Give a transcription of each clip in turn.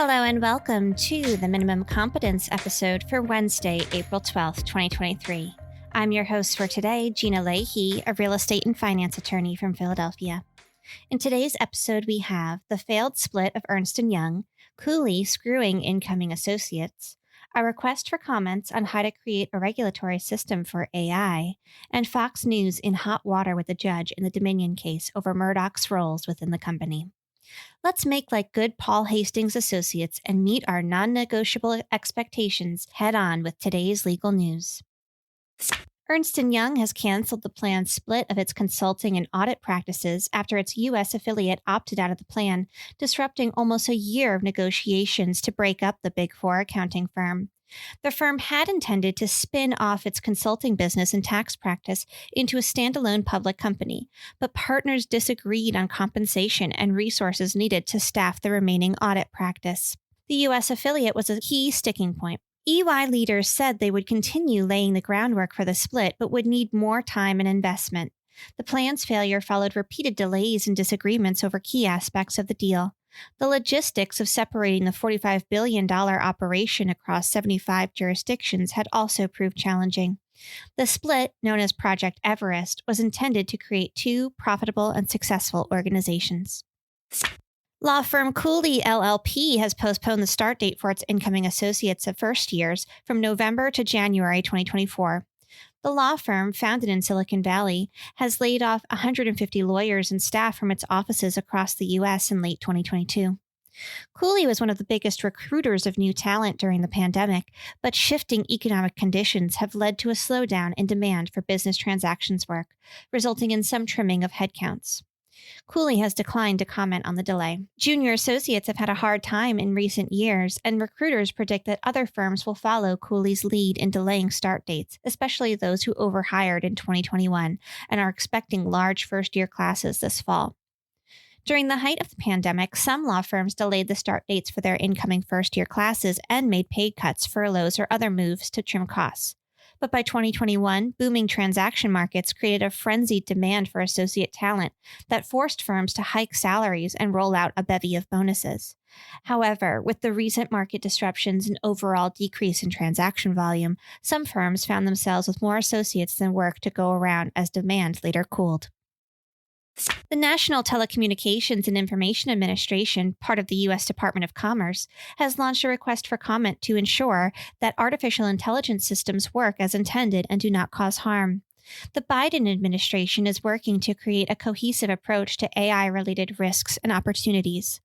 Hello and welcome to the Minimum Competence episode for Wednesday, April 12th, 2023. I'm your host for today, Gina Leahy, a real estate and finance attorney from Philadelphia. In today's episode, we have the failed split of Ernst & Young, Cooley screwing incoming associates, a request for comments on how to create a regulatory system for AI, and Fox News in hot water with the judge in the Dominion case over Murdoch's roles within the company. Let's make like good Paul Hastings associates and meet our non-negotiable expectations head on with today's legal news. Ernst & Young has canceled the planned split of its consulting and audit practices after its U.S. affiliate opted out of the plan, disrupting almost a year of negotiations to break up the Big Four accounting firm. The firm had intended to spin off its consulting business and tax practice into a standalone public company, but partners disagreed on compensation and resources needed to staff the remaining audit practice. The U.S. affiliate was a key sticking point. EY leaders said they would continue laying the groundwork for the split, but would need more time and investment. The plan's failure followed repeated delays and disagreements over key aspects of the deal. The logistics of separating the $45 billion operation across 75 jurisdictions had also proved challenging. The split, known as Project Everest, was intended to create two profitable and successful organizations. Law firm Cooley LLP has postponed the start date for its incoming associates of first years from November to January 2024. The law firm, founded in Silicon Valley, has laid off 150 lawyers and staff from its offices across the U.S. in late 2022. Cooley was one of the biggest recruiters of new talent during the pandemic, but shifting economic conditions have led to a slowdown in demand for business transactions work, resulting in some trimming of headcounts. Cooley has declined to comment on the delay. Junior associates have had a hard time in recent years, and recruiters predict that other firms will follow Cooley's lead in delaying start dates, especially those who overhired in 2021 and are expecting large first-year classes this fall. During the height of the pandemic, some law firms delayed the start dates for their incoming first-year classes and made paid cuts, furloughs, or other moves to trim costs. But by 2021, booming transaction markets created a frenzied demand for associate talent that forced firms to hike salaries and roll out a bevy of bonuses. However, with the recent market disruptions and overall decrease in transaction volume, some firms found themselves with more associates than work to go around as demand later cooled. The National Telecommunications and Information Administration, part of the U.S. Department of Commerce, has launched a request for comment to ensure that artificial intelligence systems work as intended and do not cause harm. The Biden administration is working to create a cohesive approach to AI-related risks and opportunities.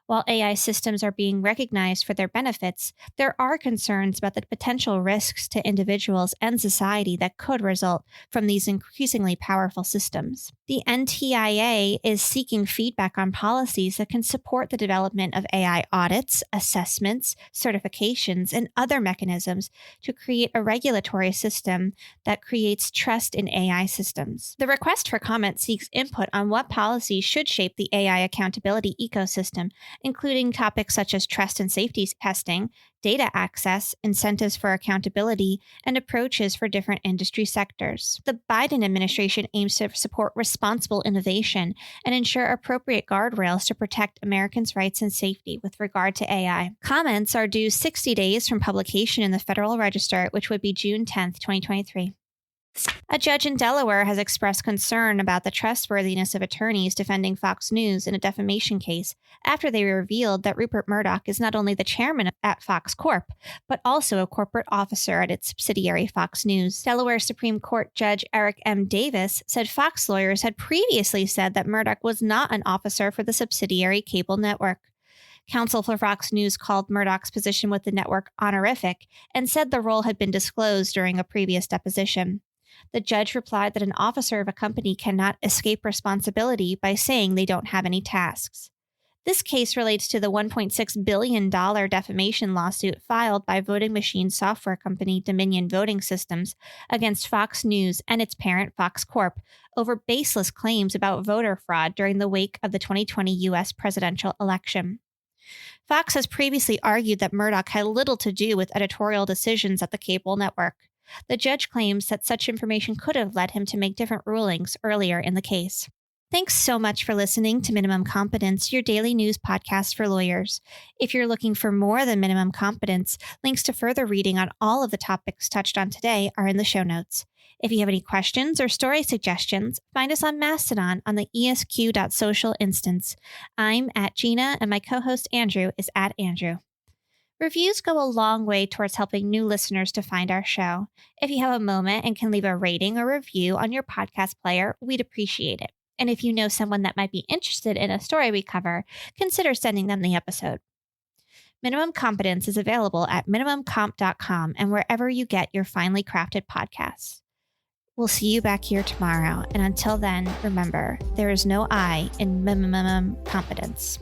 While AI systems are being recognized for their benefits, there are concerns about the potential risks to individuals and society that could result from these increasingly powerful systems. The NTIA is seeking feedback on policies that can support the development of AI audits, assessments, certifications, and other mechanisms to create a regulatory system that creates trust in AI systems. The request for comment seeks input on what policies should shape the AI accountability ecosystem, including topics such as trust and safety testing, data access, incentives for accountability, and approaches for different industry sectors. The Biden administration aims to support responsible innovation and ensure appropriate guardrails to protect Americans' rights and safety with regard to AI. Comments are due 60 days from publication in the Federal Register, which would be June 10, 2023. A judge in Delaware has expressed concern about the trustworthiness of attorneys defending Fox News in a defamation case after they revealed that Rupert Murdoch is not only the chairman at Fox Corp, but also a corporate officer at its subsidiary Fox News. Delaware Supreme Court Judge Eric M. Davis said Fox lawyers had previously said that Murdoch was not an officer for the subsidiary cable network. Counsel for Fox News called Murdoch's position with the network honorific and said the role had been disclosed during a previous deposition. The judge replied that an officer of a company cannot escape responsibility by saying they don't have any tasks. This case relates to the $1.6 billion defamation lawsuit filed by voting machine software company Dominion Voting Systems against Fox News and its parent Fox Corp over baseless claims about voter fraud during the wake of the 2020 U.S. presidential election. Fox has previously argued that Murdoch had little to do with editorial decisions at the cable network. The judge claims that such information could have led him to make different rulings earlier in the case. Thanks so much for listening to Minimum Competence, your daily news podcast for lawyers. If you're looking for more than minimum competence, links to further reading on all of the topics touched on today are in the show notes. If you have any questions or story suggestions, find us on Mastodon on the esq.social instance. I'm at Gina, and my co-host Andrew is at Andrew. Reviews go a long way towards helping new listeners to find our show. If you have a moment and can leave a rating or review on your podcast player, we'd appreciate it. And if you know someone that might be interested in a story we cover, consider sending them the episode. Minimum Competence is available at minimumcomp.com and wherever you get your finely crafted podcasts. We'll see you back here tomorrow. And until then, remember, there is no I in minimum competence.